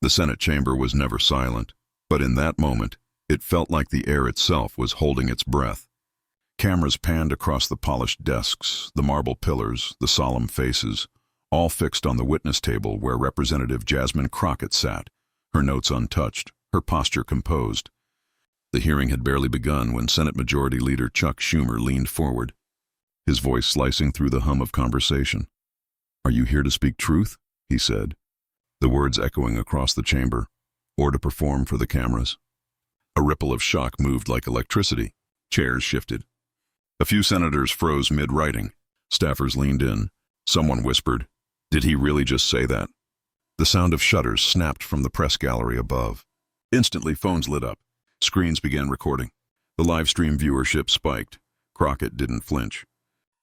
The Senate chamber was never silent, but in that moment, it felt like the air itself was holding its breath. Cameras panned across the polished desks, the marble pillars, the solemn faces, all fixed on the witness table where Representative Jasmine Crockett sat, her notes untouched, her posture composed. The hearing had barely begun when Senate Majority Leader Chuck Schumer leaned forward, his voice slicing through the hum of conversation. "Are you here to speak truth?" he said, the words echoing across the chamber, "or to perform for the cameras?" A ripple of shock moved like electricity. Chairs shifted. A few senators froze mid-writing. Staffers leaned in. Someone whispered, "Did he really just say that?" The sound of shutters snapped from the press gallery above. Instantly, phones lit up. Screens began recording. The live stream viewership spiked. Crockett didn't flinch.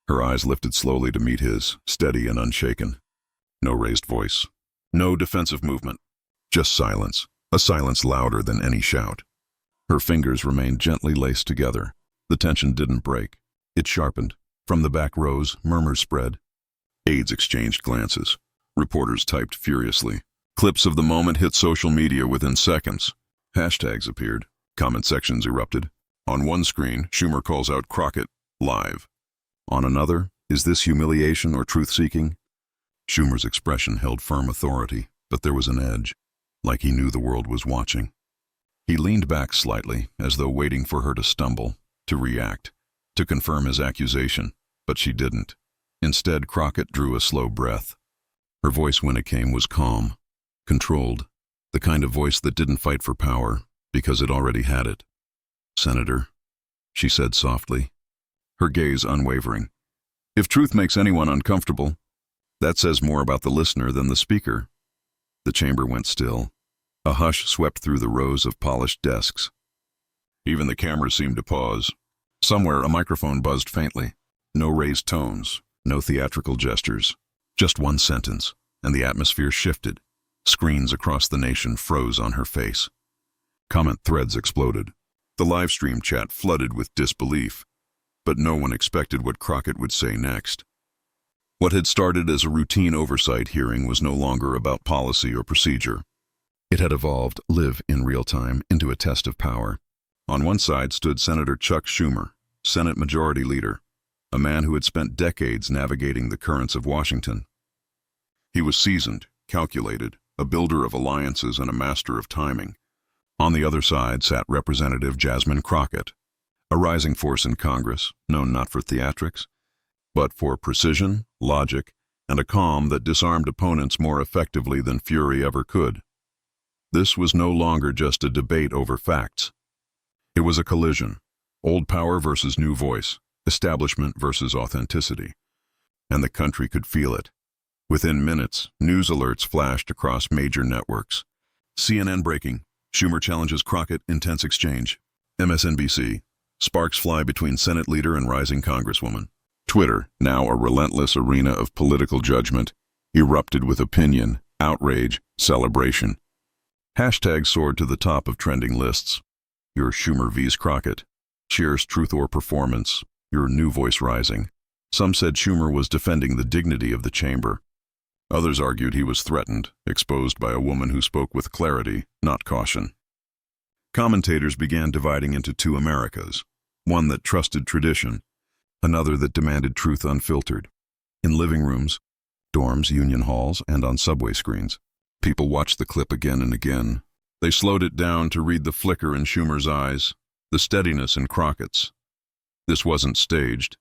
Her eyes lifted slowly to meet his, steady and unshaken. No raised voice. No defensive movement. Just silence. A silence louder than any shout. Her fingers remained gently laced together. The tension didn't break. It sharpened. From the back rows, murmurs spread. Aides exchanged glances. Reporters typed furiously. Clips of the moment hit social media within seconds. Hashtags appeared. Comment sections erupted. On one screen, Schumer calls out Crockett, live. On another, is this humiliation or truth-seeking? Schumer's expression held firm authority, but there was an edge, like he knew the world was watching. He leaned back slightly, as though waiting for her to stumble, to react, to confirm his accusation, but she didn't. Instead, Crockett drew a slow breath. Her voice when it came was calm, controlled, the kind of voice that didn't fight for power, because it already had it. "Senator," she said softly, her gaze unwavering. "If truth makes anyone uncomfortable, that says more about the listener than the speaker." The chamber went still. A hush swept through the rows of polished desks. Even the cameras seemed to pause. Somewhere a microphone buzzed faintly. No raised tones, no theatrical gestures. Just one sentence, and the atmosphere shifted. Screens across the nation froze on her face. Comment threads exploded. The live stream chat flooded with disbelief. But no one expected what Crockett would say next. What had started as a routine oversight hearing was no longer about policy or procedure. It had evolved, live in real time, into a test of power. On one side stood Senator Chuck Schumer, Senate Majority Leader, a man who had spent decades navigating the currents of Washington. He was seasoned, calculated, a builder of alliances and a master of timing. On the other side sat Representative Jasmine Crockett, a rising force in Congress, known not for theatrics, but for precision, logic, and a calm that disarmed opponents more effectively than fury ever could. This was no longer just a debate over facts. It was a collision, old power versus new voice, establishment versus authenticity. And the country could feel it. Within minutes, news alerts flashed across major networks. CNN breaking, Schumer challenges Crockett, intense exchange. MSNBC, sparks fly between Senate leader and rising Congresswoman. Twitter, now a relentless arena of political judgment, erupted with opinion, outrage, celebration. Hashtags soared to the top of trending lists. Your Schumer vs. Crockett. Cheers truth or performance. Your new voice rising. Some said Schumer was defending the dignity of the chamber. Others argued he was threatened, exposed by a woman who spoke with clarity, not caution. Commentators began dividing into two Americas, one that trusted tradition, another that demanded truth unfiltered. In living rooms, dorms, union halls, and on subway screens, people watched the clip again and again. They slowed it down to read the flicker in Schumer's eyes, the steadiness in Crockett's. This wasn't staged.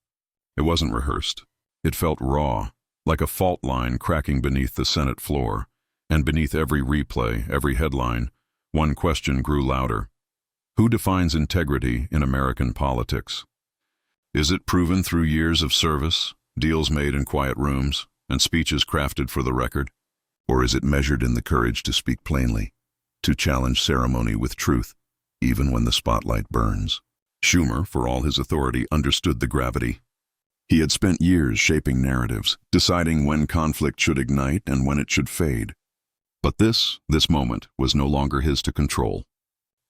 It wasn't rehearsed. It felt raw, like a fault line cracking beneath the Senate floor, and beneath every replay, every headline, one question grew louder. Who defines integrity in American politics? Is it proven through years of service, deals made in quiet rooms, and speeches crafted for the record? Or is it measured in the courage to speak plainly, to challenge ceremony with truth, even when the spotlight burns? Schumer, for all his authority, understood the gravity. He had spent years shaping narratives, deciding when conflict should ignite and when it should fade. But this moment, was no longer his to control.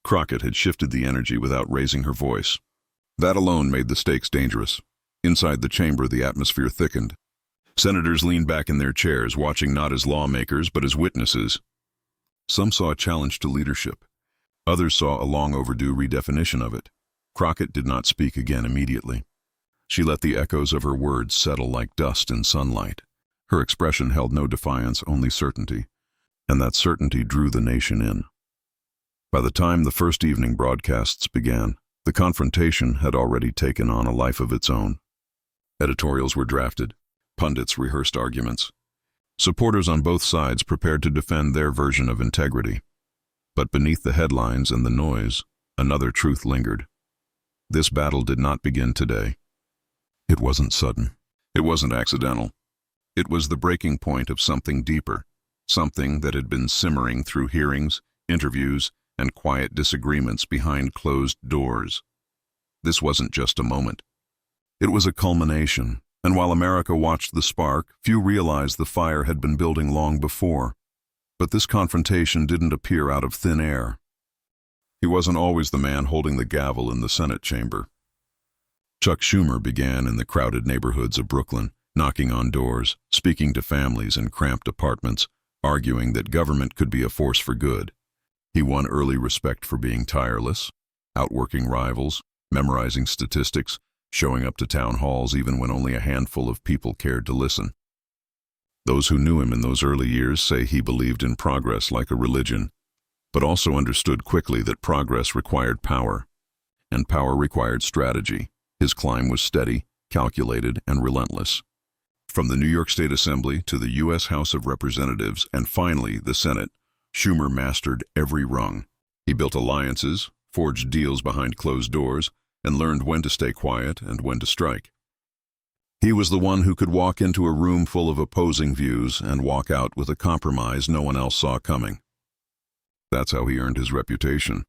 Crockett had shifted the energy without raising her voice. That alone made the stakes dangerous. Inside the chamber, the atmosphere thickened. Senators leaned back in their chairs, watching not as lawmakers but as witnesses. Some saw a challenge to leadership. Others saw a long overdue redefinition of it. Crockett did not speak again immediately. She let the echoes of her words settle like dust in sunlight. Her expression held no defiance, only certainty, and that certainty drew the nation in. By the time the first evening broadcasts began, the confrontation had already taken on a life of its own. Editorials were drafted. Pundits rehearsed arguments. Supporters on both sides prepared to defend their version of integrity. But beneath the headlines and the noise, another truth lingered. This battle did not begin today. It wasn't sudden. It wasn't accidental. It was the breaking point of something deeper, something that had been simmering through hearings, interviews, and quiet disagreements behind closed doors. This wasn't just a moment. It was a culmination, and while America watched the spark, few realized the fire had been building long before. But this confrontation didn't appear out of thin air. He wasn't always the man holding the gavel in the Senate chamber. Chuck Schumer began in the crowded neighborhoods of Brooklyn, knocking on doors, speaking to families in cramped apartments, arguing that government could be a force for good. He won early respect for being tireless, outworking rivals, memorizing statistics, showing up to town halls even when only a handful of people cared to listen. Those who knew him in those early years say he believed in progress like a religion, but also understood quickly that progress required power, and power required strategy. His climb was steady, calculated, and relentless. From the New York State Assembly to the U.S. House of Representatives and finally the Senate, Schumer mastered every rung. He built alliances, forged deals behind closed doors, and learned when to stay quiet and when to strike. He was the one who could walk into a room full of opposing views and walk out with a compromise no one else saw coming. That's how he earned his reputation,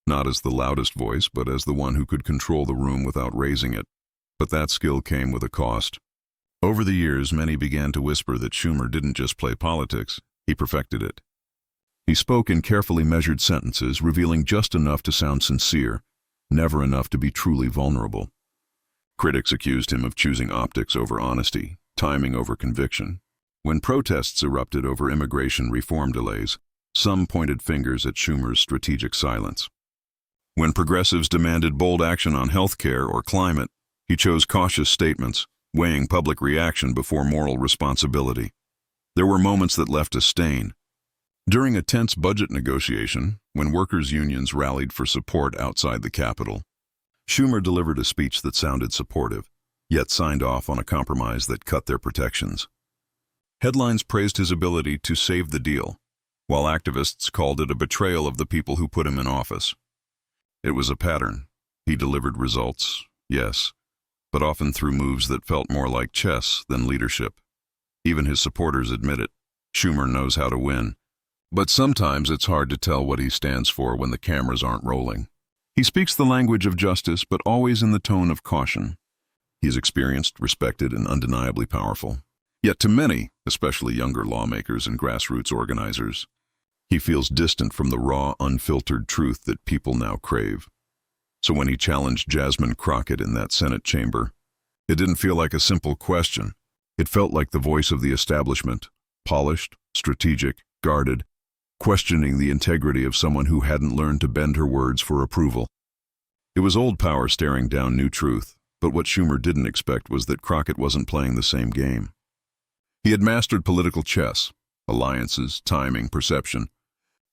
not as the loudest voice, but as the one who could control the room without raising it. But that skill came with a cost. Over the years, many began to whisper that Schumer didn't just play politics, he perfected it. He spoke in carefully measured sentences, revealing just enough to sound sincere, never enough to be truly vulnerable. Critics accused him of choosing optics over honesty, timing over conviction. When protests erupted over immigration reform delays, some pointed fingers at Schumer's strategic silence. When progressives demanded bold action on health care or climate, he chose cautious statements, weighing public reaction before moral responsibility. There were moments that left a stain. During a tense budget negotiation, when workers' unions rallied for support outside the Capitol, Schumer delivered a speech that sounded supportive, yet signed off on a compromise that cut their protections. Headlines praised his ability to save the deal, while activists called it a betrayal of the people who put him in office. It was a pattern. He delivered results, yes, but often through moves that felt more like chess than leadership. Even his supporters admit it. Schumer knows how to win. But sometimes it's hard to tell what he stands for when the cameras aren't rolling. He speaks the language of justice, but always in the tone of caution. He's experienced, respected, and undeniably powerful. Yet to many, especially younger lawmakers and grassroots organizers, he feels distant from the raw, unfiltered truth that people now crave. So when he challenged Jasmine Crockett in that Senate chamber, it didn't feel like a simple question. It felt like the voice of the establishment, polished, strategic, guarded, questioning the integrity of someone who hadn't learned to bend her words for approval. It was old power staring down new truth, but what Schumer didn't expect was that Crockett wasn't playing the same game. He had mastered political chess, alliances, timing, perception.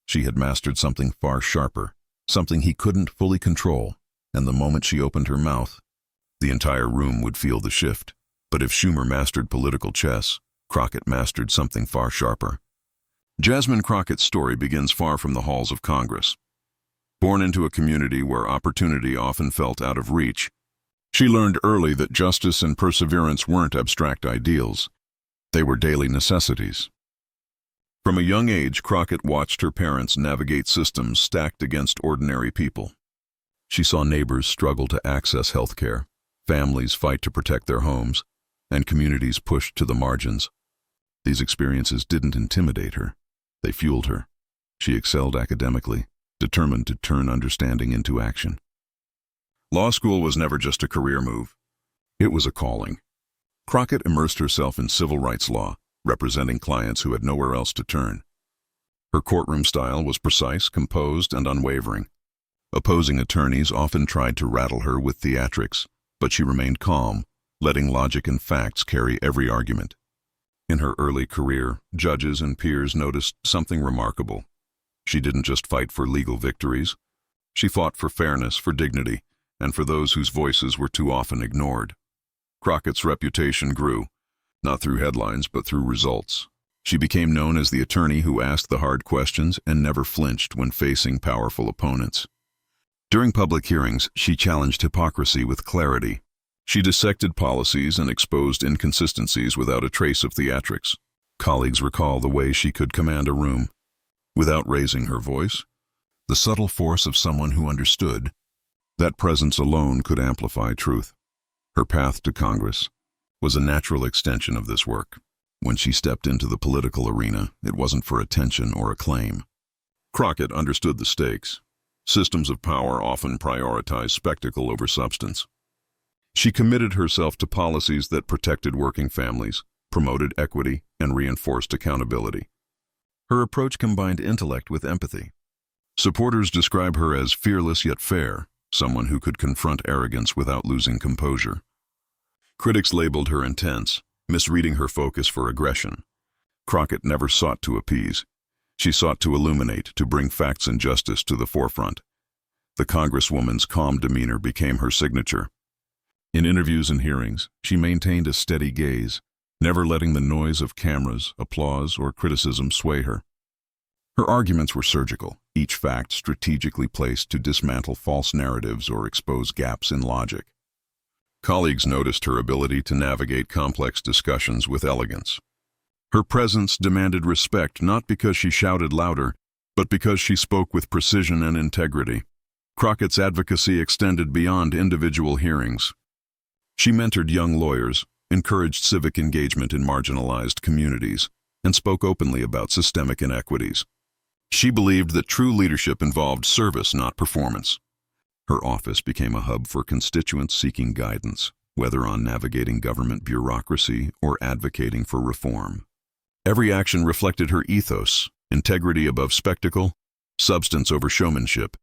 She had mastered something far sharper, something he couldn't fully control, and the moment she opened her mouth, the entire room would feel the shift. But if Schumer mastered political chess, Crockett mastered something far sharper. Jasmine Crockett's story begins far from the halls of Congress. Born into a community where opportunity often felt out of reach, she learned early that justice and perseverance weren't abstract ideals. They were daily necessities. From a young age, Crockett watched her parents navigate systems stacked against ordinary people. She saw neighbors struggle to access health care, families fight to protect their homes, and communities pushed to the margins. These experiences didn't intimidate her. They fueled her. She excelled academically, determined to turn understanding into action. Law school was never just a career move. It was a calling. Crockett immersed herself in civil rights law, representing clients who had nowhere else to turn. Her courtroom style was precise, composed, and unwavering. Opposing attorneys often tried to rattle her with theatrics, but she remained calm, letting logic and facts carry every argument. In her early career, judges and peers noticed something remarkable. She didn't just fight for legal victories. She fought for fairness, for dignity, and for those whose voices were too often ignored. Crockett's reputation grew, not through headlines but through results. She became known as the attorney who asked the hard questions and never flinched when facing powerful opponents. During public hearings, she challenged hypocrisy with clarity. She dissected policies and exposed inconsistencies without a trace of theatrics. Colleagues recall the way she could command a room without raising her voice, the subtle force of someone who understood. That presence alone could amplify truth. Her path to Congress was a natural extension of this work. When she stepped into the political arena, it wasn't for attention or acclaim. Crockett understood the stakes. Systems of power often prioritize spectacle over substance. She committed herself to policies that protected working families, promoted equity, and reinforced accountability. Her approach combined intellect with empathy. Supporters describe her as fearless yet fair, someone who could confront arrogance without losing composure. Critics labeled her intense, misreading her focus for aggression. Crockett never sought to appease. She sought to illuminate, to bring facts and justice to the forefront. The Congresswoman's calm demeanor became her signature. In interviews and hearings, she maintained a steady gaze, never letting the noise of cameras, applause, or criticism sway her. Her arguments were surgical, each fact strategically placed to dismantle false narratives or expose gaps in logic. Colleagues noticed her ability to navigate complex discussions with elegance. Her presence demanded respect not because she shouted louder, but because she spoke with precision and integrity. Crockett's advocacy extended beyond individual hearings. She mentored young lawyers, encouraged civic engagement in marginalized communities, and spoke openly about systemic inequities. She believed that true leadership involved service, not performance. Her office became a hub for constituents seeking guidance, whether on navigating government bureaucracy or advocating for reform. Every action reflected her ethos: integrity above spectacle, substance over showmanship.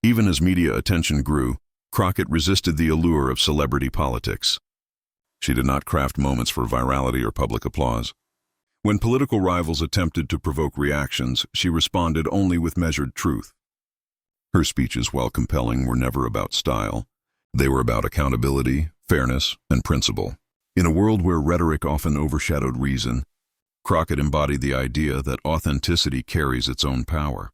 Even as media attention grew, Crockett resisted the allure of celebrity politics. She did not craft moments for virality or public applause. When political rivals attempted to provoke reactions, she responded only with measured truth. Her speeches, while compelling, were never about style. They were about accountability, fairness, and principle. In a world where rhetoric often overshadowed reason, Crockett embodied the idea that authenticity carries its own power.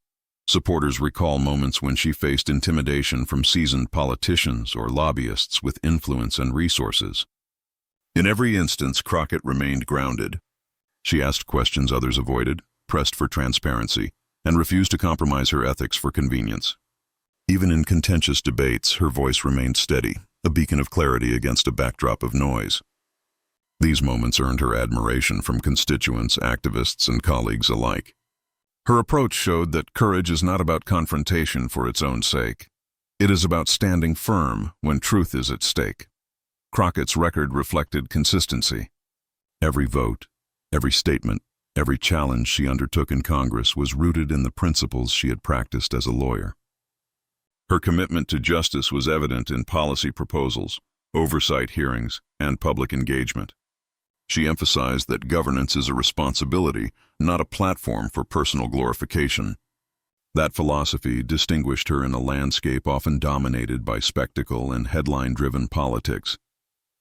Supporters recall moments when she faced intimidation from seasoned politicians or lobbyists with influence and resources. In every instance, Crockett remained grounded. She asked questions others avoided, pressed for transparency, and refused to compromise her ethics for convenience. Even in contentious debates, her voice remained steady, a beacon of clarity against a backdrop of noise. These moments earned her admiration from constituents, activists, and colleagues alike. Her approach showed that courage is not about confrontation for its own sake. It is about standing firm when truth is at stake. Crockett's record reflected consistency. Every vote, every statement, every challenge she undertook in Congress was rooted in the principles she had practiced as a lawyer. Her commitment to justice was evident in policy proposals, oversight hearings, and public engagement. She emphasized that governance is a responsibility, not a platform for personal glorification. That philosophy distinguished her in a landscape often dominated by spectacle and headline-driven politics.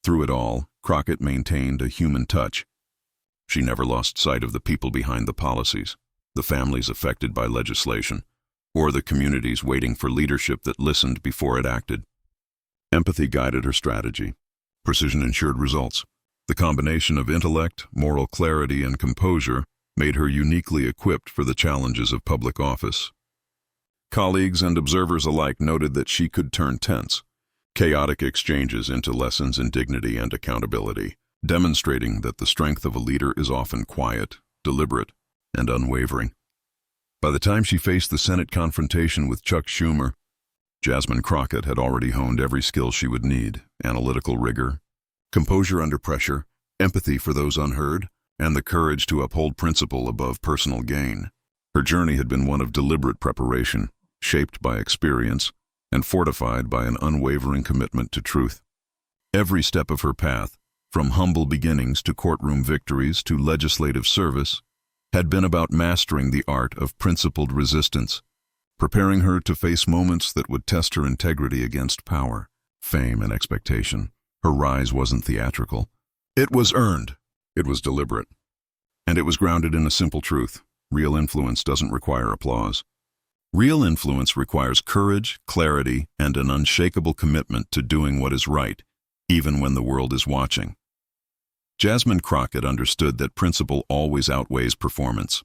Through it all, Crockett maintained a human touch. She never lost sight of the people behind the policies, the families affected by legislation, or the communities waiting for leadership that listened before it acted. Empathy guided her strategy. Precision ensured results. The combination of intellect, moral clarity, and composure made her uniquely equipped for the challenges of public office. Colleagues and observers alike noted that she could turn tense, chaotic exchanges into lessons in dignity and accountability, demonstrating that the strength of a leader is often quiet, deliberate, and unwavering. By the time she faced the Senate confrontation with Chuck Schumer, Jasmine Crockett had already honed every skill she would need: analytical rigor, composure under pressure, empathy for those unheard, and the courage to uphold principle above personal gain. Her journey had been one of deliberate preparation, shaped by experience, and fortified by an unwavering commitment to truth. Every step of her path, from humble beginnings to courtroom victories to legislative service, had been about mastering the art of principled resistance, preparing her to face moments that would test her integrity against power, fame, and expectation. Her rise wasn't theatrical. It was earned. It was deliberate. And it was grounded in a simple truth. Real influence doesn't require applause. Real influence requires courage, clarity, and an unshakable commitment to doing what is right, even when the world is watching. Jasmine Crockett understood that principle always outweighs performance.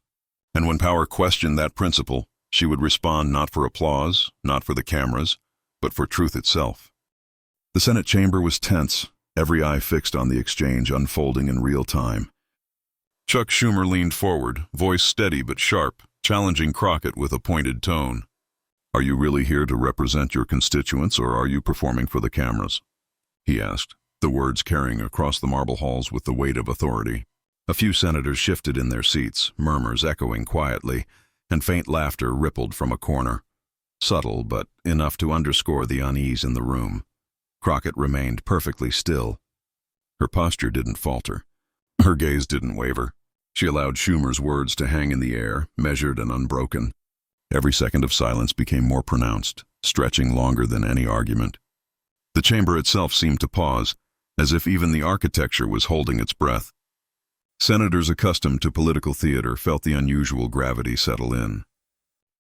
And when power questioned that principle, she would respond not for applause, not for the cameras, but for truth itself. The Senate chamber was tense, every eye fixed on the exchange unfolding in real time. Chuck Schumer leaned forward, voice steady but sharp, challenging Crockett with a pointed tone. "Are you really here to represent your constituents, or are you performing for the cameras?" he asked, the words carrying across the marble halls with the weight of authority. A few senators shifted in their seats, murmurs echoing quietly, and faint laughter rippled from a corner. Subtle, but enough to underscore the unease in the room. Crockett remained perfectly still. Her posture didn't falter. Her gaze didn't waver. She allowed Schumer's words to hang in the air, measured and unbroken. Every second of silence became more pronounced, stretching longer than any argument. The chamber itself seemed to pause, as if even the architecture was holding its breath. Senators accustomed to political theater felt the unusual gravity settle in.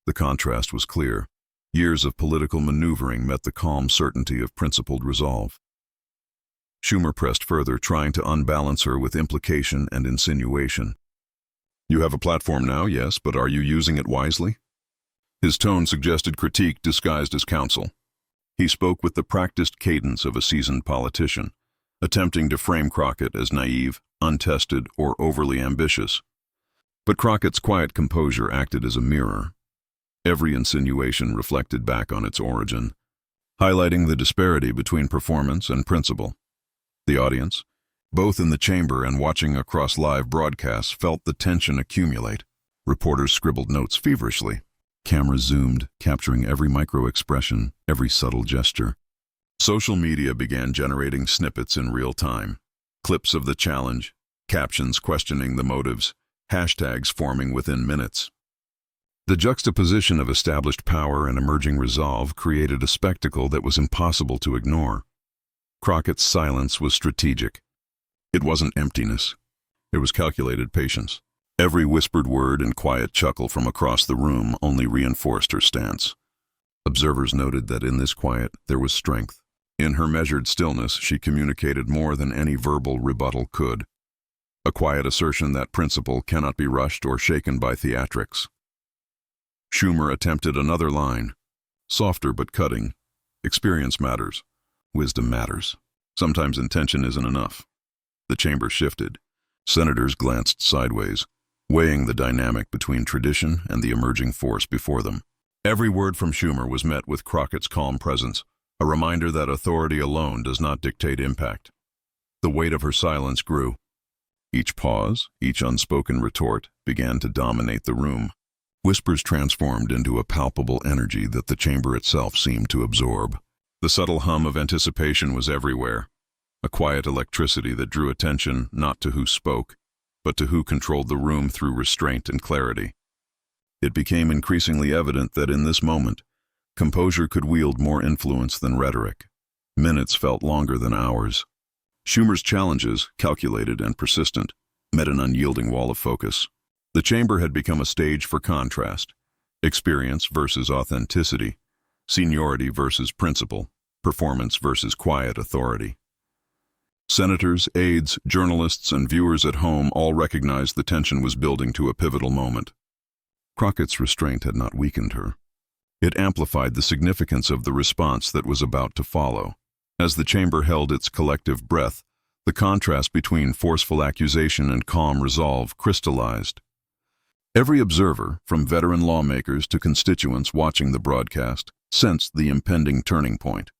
The contrast was clear. Years of political maneuvering met the calm certainty of principled resolve. Schumer pressed further, trying to unbalance her with implication and insinuation. "You have a platform now, yes, but are you using it wisely?" His tone suggested critique disguised as counsel. He spoke with the practiced cadence of a seasoned politician, attempting to frame Crockett as naive, untested, or overly ambitious. But Crockett's quiet composure acted as a mirror. Every insinuation reflected back on its origin, highlighting the disparity between performance and principle. The audience, both in the chamber and watching across live broadcasts, felt the tension accumulate. Reporters scribbled notes feverishly. Cameras zoomed, capturing every micro-expression, every subtle gesture. Social media began generating snippets in real time. Clips of the challenge, captions questioning the motives, hashtags forming within minutes. The juxtaposition of established power and emerging resolve created a spectacle that was impossible to ignore. Crockett's silence was strategic. It wasn't emptiness. It was calculated patience. Every whispered word and quiet chuckle from across the room only reinforced her stance. Observers noted that in this quiet there was strength. In her measured stillness, she communicated more than any verbal rebuttal could. A quiet assertion that principle cannot be rushed or shaken by theatrics. Schumer attempted another line, softer but cutting. "Experience matters. Wisdom matters. Sometimes intention isn't enough." The chamber shifted. Senators glanced sideways, weighing the dynamic between tradition and the emerging force before them. Every word from Schumer was met with Crockett's calm presence, a reminder that authority alone does not dictate impact. The weight of her silence grew. Each pause, each unspoken retort, began to dominate the room. Whispers transformed into a palpable energy that the chamber itself seemed to absorb. The subtle hum of anticipation was everywhere, a quiet electricity that drew attention not to who spoke, but to who controlled the room through restraint and clarity. It became increasingly evident that in this moment, composure could wield more influence than rhetoric. Minutes felt longer than hours. Schumer's challenges, calculated and persistent, met an unyielding wall of focus. The chamber had become a stage for contrast, experience versus authenticity, seniority versus principle, performance versus quiet authority. Senators, aides, journalists, and viewers at home all recognized the tension was building to a pivotal moment. Crockett's restraint had not weakened her. It amplified the significance of the response that was about to follow. As the chamber held its collective breath, the contrast between forceful accusation and calm resolve crystallized. Every observer, from veteran lawmakers to constituents watching the broadcast, sensed the impending turning point.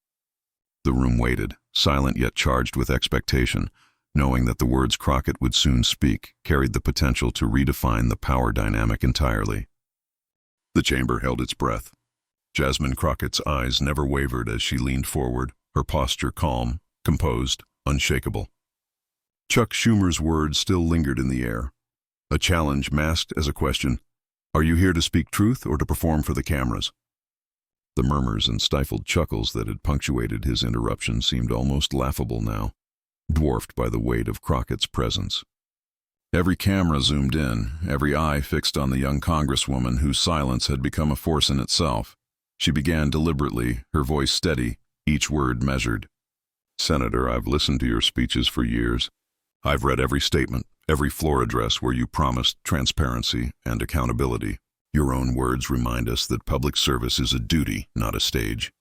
The room waited, silent yet charged with expectation, knowing that the words Crockett would soon speak carried the potential to redefine the power dynamic entirely. The chamber held its breath. Jasmine Crockett's eyes never wavered as she leaned forward, her posture calm, composed, unshakable. Chuck Schumer's words still lingered in the air, a challenge masked as a question. Are you here to speak truth or to perform for the cameras? The murmurs and stifled chuckles that had punctuated his interruption seemed almost laughable now, dwarfed by the weight of Crockett's presence. Every camera zoomed in, every eye fixed on the young Congresswoman whose silence had become a force in itself. She began deliberately, her voice steady, each word measured. Senator, I've listened to your speeches for years. I've read every statement, every floor address where you promised transparency and accountability. Your own words remind us that public service is a duty, not a stage.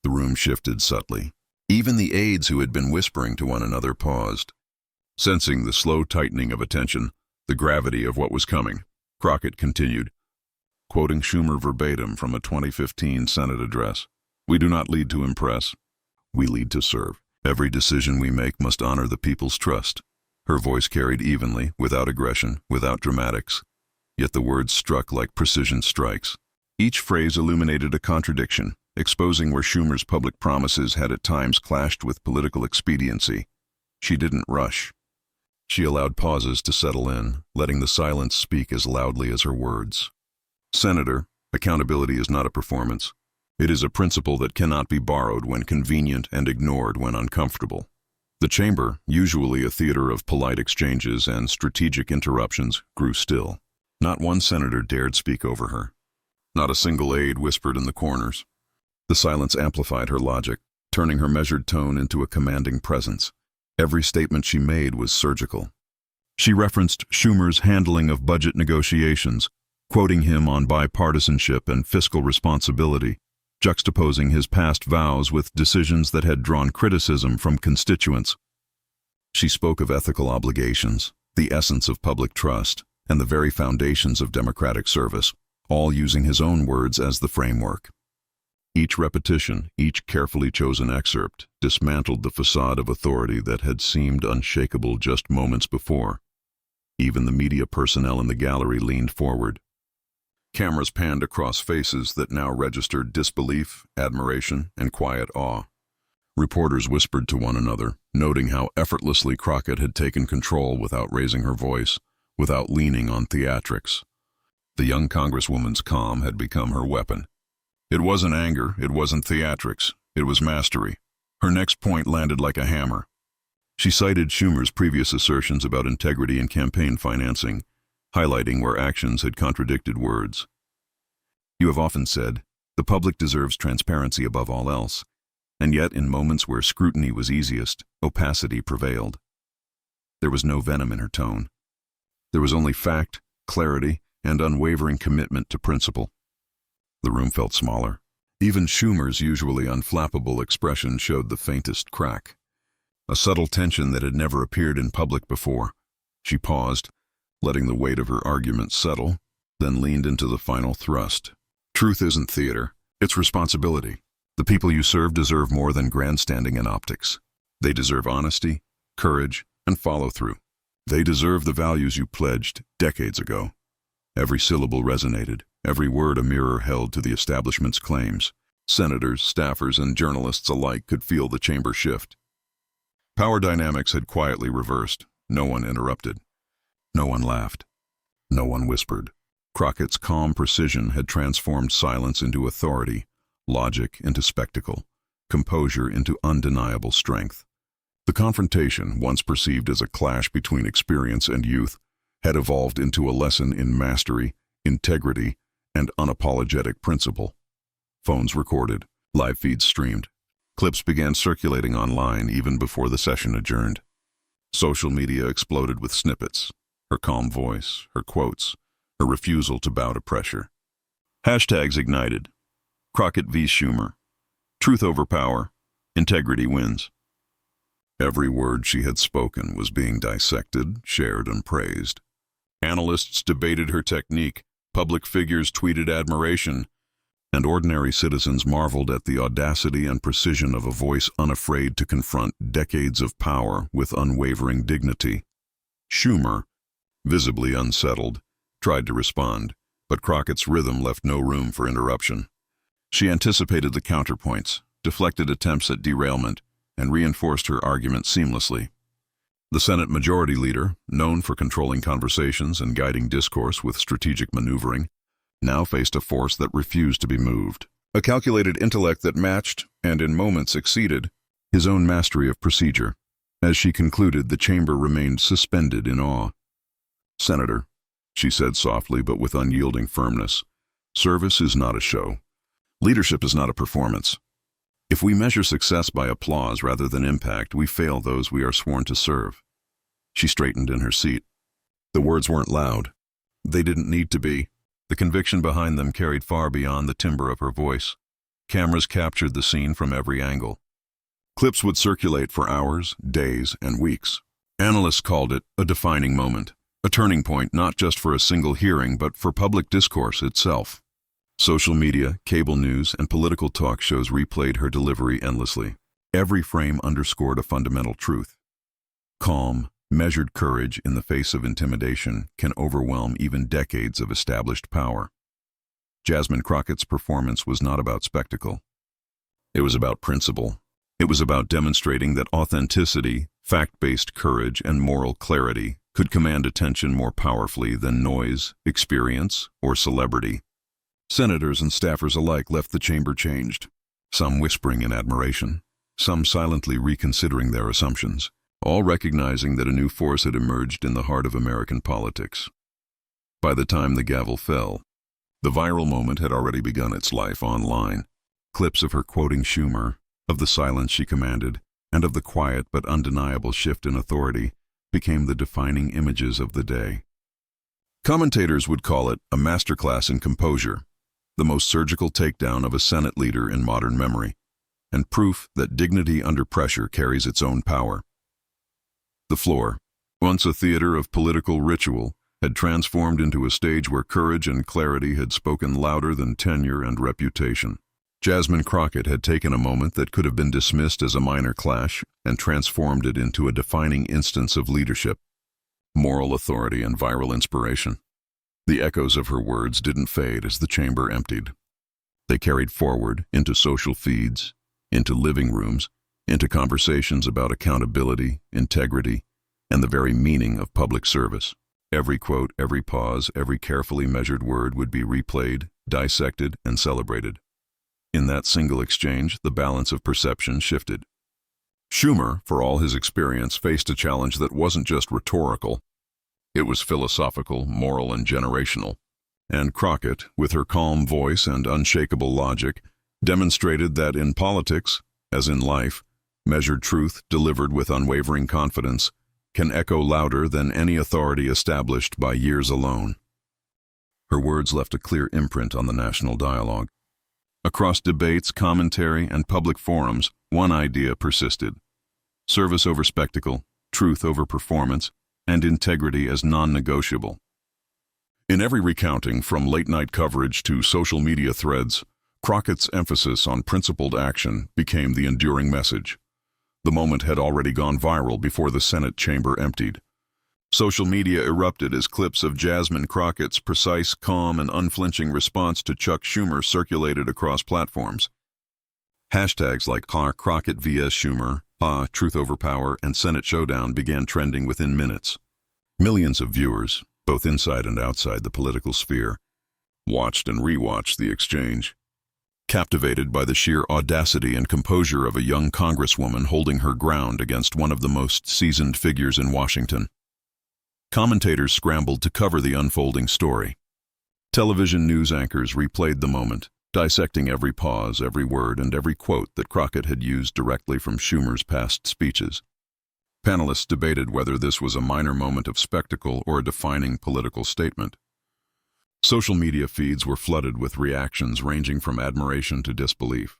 The room shifted subtly. Even the aides who had been whispering to one another paused. Sensing the slow tightening of attention, the gravity of what was coming, Crockett continued, quoting Schumer verbatim from a 2015 Senate address. We do not lead to impress. We lead to serve. Every decision we make must honor the people's trust. Her voice carried evenly, without aggression, without dramatics. Yet the words struck like precision strikes. Each phrase illuminated a contradiction, exposing where Schumer's public promises had at times clashed with political expediency. She didn't rush. She allowed pauses to settle in, letting the silence speak as loudly as her words. Senator, accountability is not a performance. It is a principle that cannot be borrowed when convenient and ignored when uncomfortable. The chamber, usually a theater of polite exchanges and strategic interruptions, grew still. Not one senator dared speak over her. Not a single aide whispered in the corners. The silence amplified her logic, turning her measured tone into a commanding presence. Every statement she made was surgical. She referenced Schumer's handling of budget negotiations, quoting him on bipartisanship and fiscal responsibility, juxtaposing his past vows with decisions that had drawn criticism from constituents. She spoke of ethical obligations, the essence of public trust, and the very foundations of democratic service, all using his own words as the framework. Each repetition, each carefully chosen excerpt, dismantled the facade of authority that had seemed unshakable just moments before. Even the media personnel in the gallery leaned forward. Cameras panned across faces that now registered disbelief, admiration, and quiet awe. Reporters whispered to one another, noting how effortlessly Crockett had taken control without raising her voice, without leaning on theatrics. The young Congresswoman's calm had become her weapon. It wasn't anger, it wasn't theatrics, it was mastery. Her next point landed like a hammer. She cited Schumer's previous assertions about integrity in campaign financing, highlighting where actions had contradicted words. You have often said, the public deserves transparency above all else, and yet in moments where scrutiny was easiest, opacity prevailed. There was no venom in her tone. There was only fact, clarity, and unwavering commitment to principle. The room felt smaller. Even Schumer's usually unflappable expression showed the faintest crack. A subtle tension that had never appeared in public before. She paused, letting the weight of her argument settle, then leaned into the final thrust. Truth isn't theater, it's responsibility. The people you serve deserve more than grandstanding and optics. They deserve honesty, courage, and follow-through. They deserve the values you pledged decades ago. Every syllable resonated, every word a mirror held to the establishment's claims. Senators, staffers, and journalists alike could feel the chamber shift. Power dynamics had quietly reversed. No one interrupted. No one laughed. No one whispered. Crockett's calm precision had transformed silence into authority, logic into spectacle, composure into undeniable strength. The confrontation, once perceived as a clash between experience and youth, had evolved into a lesson in mastery, integrity, and unapologetic principle. Phones recorded, live feeds streamed. Clips began circulating online even before the session adjourned. Social media exploded with snippets, her calm voice, her quotes, her refusal to bow to pressure. Hashtags ignited. Crockett v. Schumer. Truth over power. Integrity wins. Every word she had spoken was being dissected, shared, and praised. Analysts debated her technique, public figures tweeted admiration, and ordinary citizens marveled at the audacity and precision of a voice unafraid to confront decades of power with unwavering dignity. Schumer, visibly unsettled, tried to respond, but Crockett's rhythm left no room for interruption. She anticipated the counterpoints, deflected attempts at derailment, and reinforced her argument seamlessly. The Senate Majority Leader, known for controlling conversations and guiding discourse with strategic maneuvering, now faced a force that refused to be moved. A calculated intellect that matched, and in moments exceeded, his own mastery of procedure. As she concluded, the chamber remained suspended in awe. "Senator," she said softly but with unyielding firmness, "service is not a show. Leadership is not a performance. If we measure success by applause rather than impact, we fail those we are sworn to serve." She straightened in her seat. The words weren't loud. They didn't need to be. The conviction behind them carried far beyond the timbre of her voice. Cameras captured the scene from every angle. Clips would circulate for hours, days, and weeks. Analysts called it a defining moment, a turning point not just for a single hearing but for public discourse itself. Social media, cable news, and political talk shows replayed her delivery endlessly. Every frame underscored a fundamental truth. Calm, measured courage in the face of intimidation can overwhelm even decades of established power. Jasmine Crockett's performance was not about spectacle. It was about principle. It was about demonstrating that authenticity, fact-based courage, and moral clarity could command attention more powerfully than noise, experience, or celebrity. Senators and staffers alike left the chamber changed, some whispering in admiration, some silently reconsidering their assumptions, all recognizing that a new force had emerged in the heart of American politics. By the time the gavel fell, the viral moment had already begun its life online. Clips of her quoting Schumer, of the silence she commanded, and of the quiet but undeniable shift in authority became the defining images of the day. Commentators would call it a masterclass in composure, the most surgical takedown of a Senate leader in modern memory, and proof that dignity under pressure carries its own power. The floor, once a theater of political ritual, had transformed into a stage where courage and clarity had spoken louder than tenure and reputation. Jasmine Crockett had taken a moment that could have been dismissed as a minor clash and transformed it into a defining instance of leadership, moral authority, and viral inspiration. The echoes of her words didn't fade as the chamber emptied. They carried forward into social feeds, into living rooms, into conversations about accountability, integrity, and the very meaning of public service. Every quote, every pause, every carefully measured word would be replayed, dissected, and celebrated. In that single exchange, the balance of perception shifted. Schumer, for all his experience, faced a challenge that wasn't just rhetorical. It was philosophical, moral, and generational. And Crockett, with her calm voice and unshakable logic, demonstrated that in politics, as in life, measured truth delivered with unwavering confidence can echo louder than any authority established by years alone. Her words left a clear imprint on the national dialogue. Across debates, commentary, and public forums, one idea persisted: service over spectacle, truth over performance, and integrity as non-negotiable. In every recounting, from late-night coverage to social media threads, Crockett's emphasis on principled action became the enduring message. The moment had already gone viral before the Senate chamber emptied. Social media erupted as clips of Jasmine Crockett's precise, calm, and unflinching response to Chuck Schumer circulated across platforms. Hashtags like Crockett vs. Schumer, Truth Over Power, and Senate Showdown began trending within minutes. Millions of viewers, both inside and outside the political sphere, watched and rewatched the exchange, captivated by the sheer audacity and composure of a young Congresswoman holding her ground against one of the most seasoned figures in Washington. Commentators scrambled to cover the unfolding story. Television news anchors replayed the moment, dissecting every pause, every word, and every quote that Crockett had used directly from Schumer's past speeches. Panelists debated whether this was a minor moment of spectacle or a defining political statement. Social media feeds were flooded with reactions ranging from admiration to disbelief.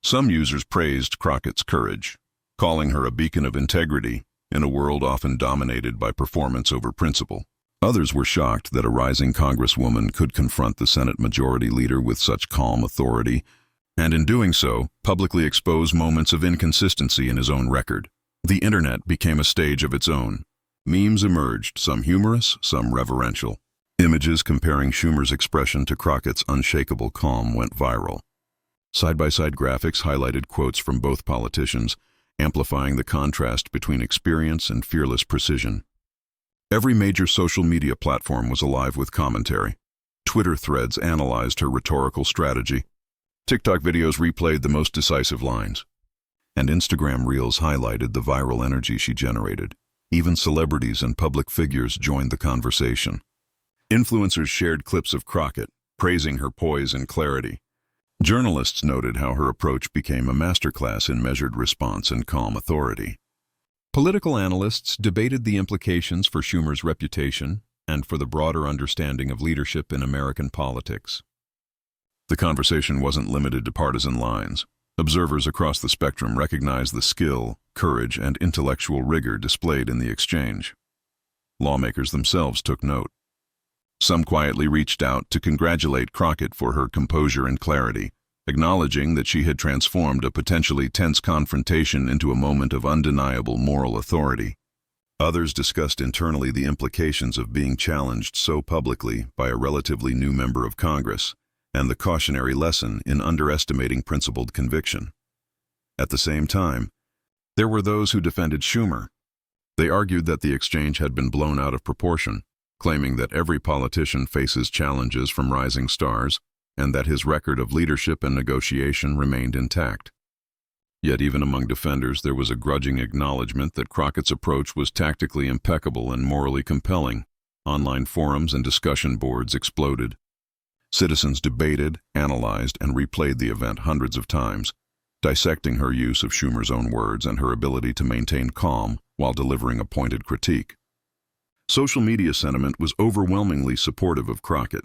Some users praised Crockett's courage, calling her a beacon of integrity in a world often dominated by performance over principle. Others were shocked that a rising Congresswoman could confront the Senate Majority Leader with such calm authority, and in doing so, publicly expose moments of inconsistency in his own record. The internet became a stage of its own. Memes emerged, some humorous, some reverential. Images comparing Schumer's expression to Crockett's unshakable calm went viral. Side-by-side graphics highlighted quotes from both politicians, amplifying the contrast between experience and fearless precision. Every major social media platform was alive with commentary. Twitter threads analyzed her rhetorical strategy. TikTok videos replayed the most decisive lines. And Instagram Reels highlighted the viral energy she generated. Even celebrities and public figures joined the conversation. Influencers shared clips of Crockett, praising her poise and clarity. Journalists noted how her approach became a masterclass in measured response and calm authority. Political analysts debated the implications for Schumer's reputation and for the broader understanding of leadership in American politics. The conversation wasn't limited to partisan lines. Observers across the spectrum recognized the skill, courage, and intellectual rigor displayed in the exchange. Lawmakers themselves took note. Some quietly reached out to congratulate Crockett for her composure and clarity, acknowledging that she had transformed a potentially tense confrontation into a moment of undeniable moral authority. Others discussed internally the implications of being challenged so publicly by a relatively new member of Congress, and the cautionary lesson in underestimating principled conviction. At the same time, there were those who defended Schumer. They argued that the exchange had been blown out of proportion, claiming that every politician faces challenges from rising stars and that his record of leadership and negotiation remained intact. Yet even among defenders there was a grudging acknowledgement that Crockett's approach was tactically impeccable and morally compelling. Online forums and discussion boards exploded. Citizens debated, analyzed, and replayed the event hundreds of times, dissecting her use of Schumer's own words and her ability to maintain calm while delivering a pointed critique. Social media sentiment was overwhelmingly supportive of Crockett,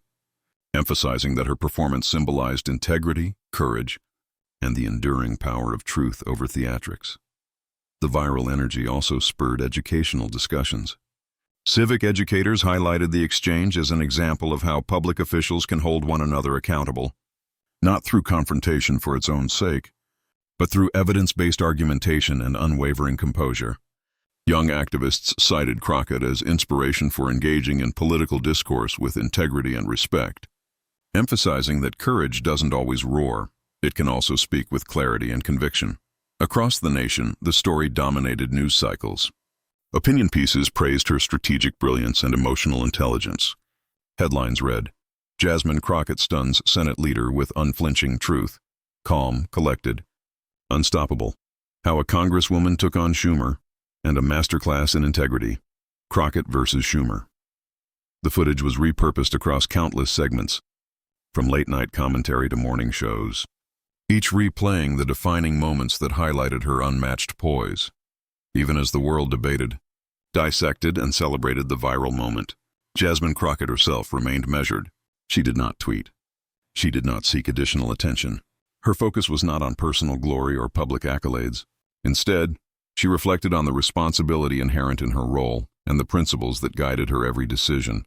emphasizing that her performance symbolized integrity, courage, and the enduring power of truth over theatrics. The viral energy also spurred educational discussions. Civic educators highlighted the exchange as an example of how public officials can hold one another accountable, not through confrontation for its own sake, but through evidence-based argumentation and unwavering composure. Young activists cited Crockett as inspiration for engaging in political discourse with integrity and respect, emphasizing that courage doesn't always roar, it can also speak with clarity and conviction. Across the nation, the story dominated news cycles. Opinion pieces praised her strategic brilliance and emotional intelligence. Headlines read, "Jasmine Crockett stuns Senate leader with unflinching truth. Calm, collected, unstoppable. How a Congresswoman took on Schumer, and a masterclass in integrity. Crockett versus Schumer." The footage was repurposed across countless segments, from late-night commentary to morning shows, each replaying the defining moments that highlighted her unmatched poise. Even as the world debated, dissected, and celebrated the viral moment, Jasmine Crockett herself remained measured. She did not tweet. She did not seek additional attention. Her focus was not on personal glory or public accolades. Instead, she reflected on the responsibility inherent in her role and the principles that guided her every decision.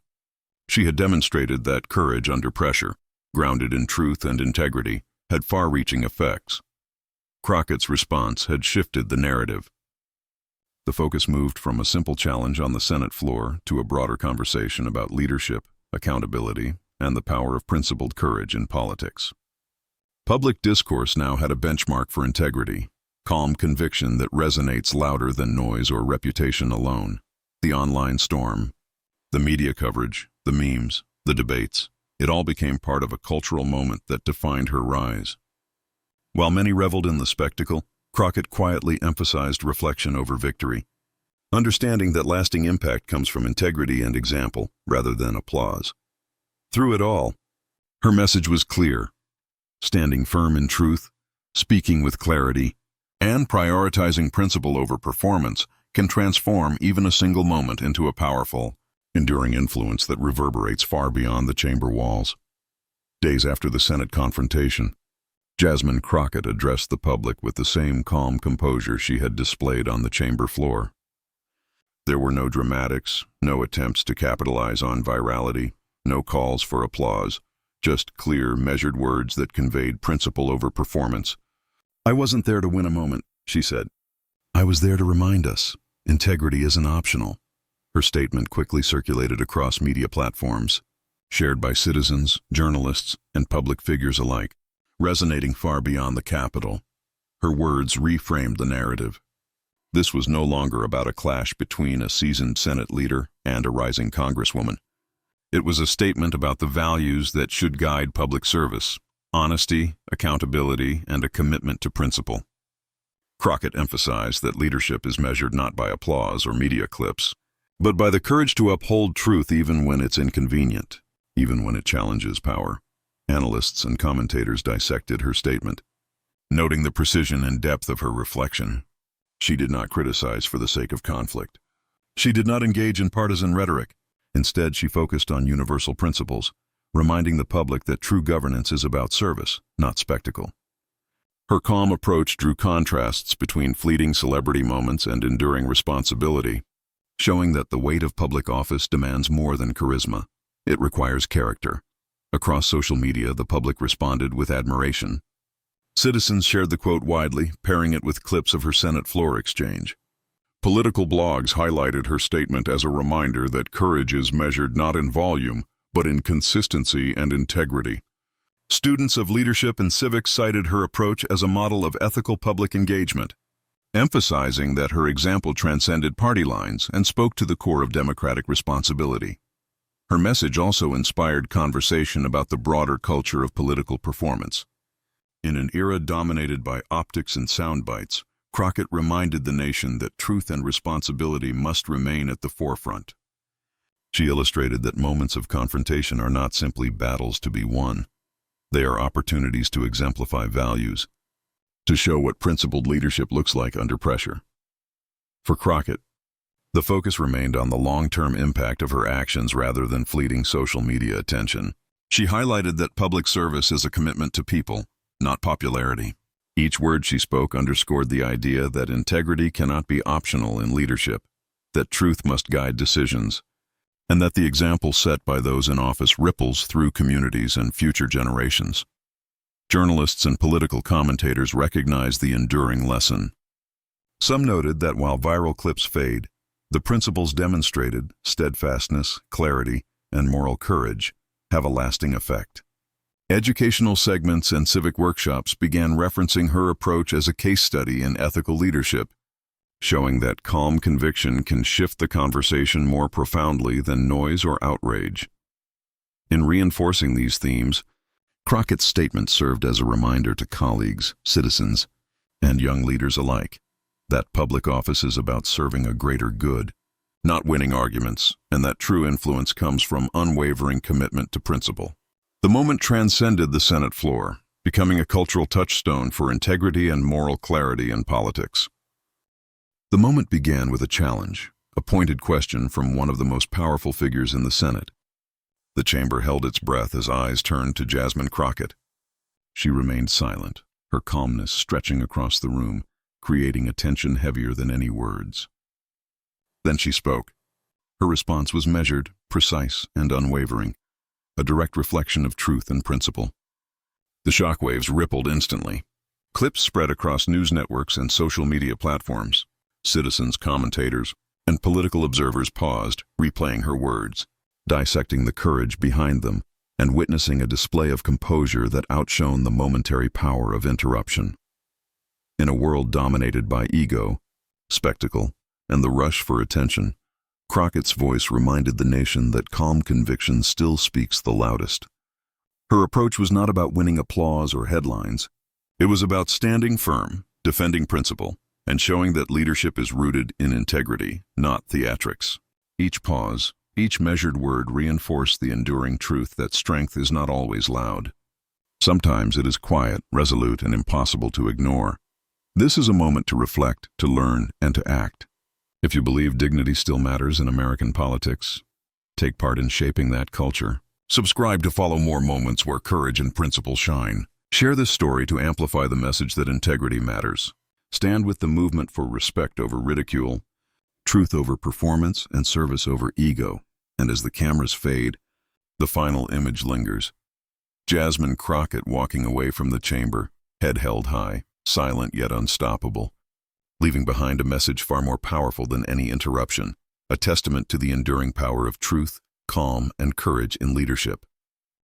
She had demonstrated that courage under pressure, grounded in truth and integrity, had far-reaching effects. Crockett's response had shifted the narrative. The focus moved from a simple challenge on the Senate floor to a broader conversation about leadership, accountability, and the power of principled courage in politics. Public discourse now had a benchmark for integrity, calm conviction that resonates louder than noise or reputation alone. The online storm, the media coverage, the memes, the debates, it all became part of a cultural moment that defined her rise. While many reveled in the spectacle, Crockett quietly emphasized reflection over victory, understanding that lasting impact comes from integrity and example rather than applause. Through it all, her message was clear: standing firm in truth, speaking with clarity, and prioritizing principle over performance can transform even a single moment into a powerful, enduring influence that reverberates far beyond the chamber walls. Days after the Senate confrontation, Jasmine Crockett addressed the public with the same calm composure she had displayed on the chamber floor. There were no dramatics, no attempts to capitalize on virality, no calls for applause, just clear, measured words that conveyed principle over performance. "I wasn't there to win a moment," she said. "I was there to remind us, integrity isn't optional." Her statement quickly circulated across media platforms, shared by citizens, journalists, and public figures alike, resonating far beyond the Capitol. Her words reframed the narrative. This was no longer about a clash between a seasoned Senate leader and a rising Congresswoman. It was a statement about the values that should guide public service: honesty, accountability, and a commitment to principle. Crockett emphasized that leadership is measured not by applause or media clips, but by the courage to uphold truth even when it's inconvenient, even when it challenges power. Analysts and commentators dissected her statement, noting the precision and depth of her reflection. She did not criticize for the sake of conflict. She did not engage in partisan rhetoric. Instead, she focused on universal principles, reminding the public that true governance is about service, not spectacle. Her calm approach drew contrasts between fleeting celebrity moments and enduring responsibility, showing that the weight of public office demands more than charisma. It requires character. Across social media, the public responded with admiration. Citizens shared the quote widely, pairing it with clips of her Senate floor exchange. Political blogs highlighted her statement as a reminder that courage is measured not in volume, but in consistency and integrity. Students of leadership and civics cited her approach as a model of ethical public engagement, emphasizing that her example transcended party lines and spoke to the core of democratic responsibility. Her message also inspired conversation about the broader culture of political performance. In an era dominated by optics and sound bites, Crockett reminded the nation that truth and responsibility must remain at the forefront. She illustrated that moments of confrontation are not simply battles to be won. They are opportunities to exemplify values, to show what principled leadership looks like under pressure. For Crockett, the focus remained on the long-term impact of her actions rather than fleeting social media attention. She highlighted that public service is a commitment to people, not popularity. Each word she spoke underscored the idea that integrity cannot be optional in leadership, that truth must guide decisions, and that the example set by those in office ripples through communities and future generations. Journalists and political commentators recognized the enduring lesson. Some noted that while viral clips fade, the principles demonstrated, steadfastness, clarity, and moral courage, have a lasting effect. Educational segments and civic workshops began referencing her approach as a case study in ethical leadership, showing that calm conviction can shift the conversation more profoundly than noise or outrage. In reinforcing these themes, Crockett's statement served as a reminder to colleagues, citizens, and young leaders alike that public office is about serving a greater good, not winning arguments, and that true influence comes from unwavering commitment to principle. The moment transcended the Senate floor, becoming a cultural touchstone for integrity and moral clarity in politics. The moment began with a challenge, a pointed question from one of the most powerful figures in the Senate. The chamber held its breath as eyes turned to Jasmine Crockett. She remained silent, her calmness stretching across the room, creating a tension heavier than any words. Then she spoke. Her response was measured, precise, and unwavering, a direct reflection of truth and principle. The shockwaves rippled instantly. Clips spread across news networks and social media platforms. Citizens, commentators, and political observers paused, replaying her words, dissecting the courage behind them, and witnessing a display of composure that outshone the momentary power of interruption. In a world dominated by ego, spectacle, and the rush for attention, Crockett's voice reminded the nation that calm conviction still speaks the loudest. Her approach was not about winning applause or headlines. It was about standing firm, defending principle, and showing that leadership is rooted in integrity, not theatrics. Each pause, each measured word reinforced the enduring truth that strength is not always loud. Sometimes it is quiet, resolute, and impossible to ignore. This is a moment to reflect, to learn, and to act. If you believe dignity still matters in American politics, take part in shaping that culture. Subscribe to follow more moments where courage and principle shine. Share this story to amplify the message that integrity matters. Stand with the movement for respect over ridicule, truth over performance, and service over ego. And as the cameras fade, the final image lingers. Jasmine Crockett walking away from the chamber, head held high, silent yet unstoppable, leaving behind a message far more powerful than any interruption, a testament to the enduring power of truth, calm, and courage in leadership.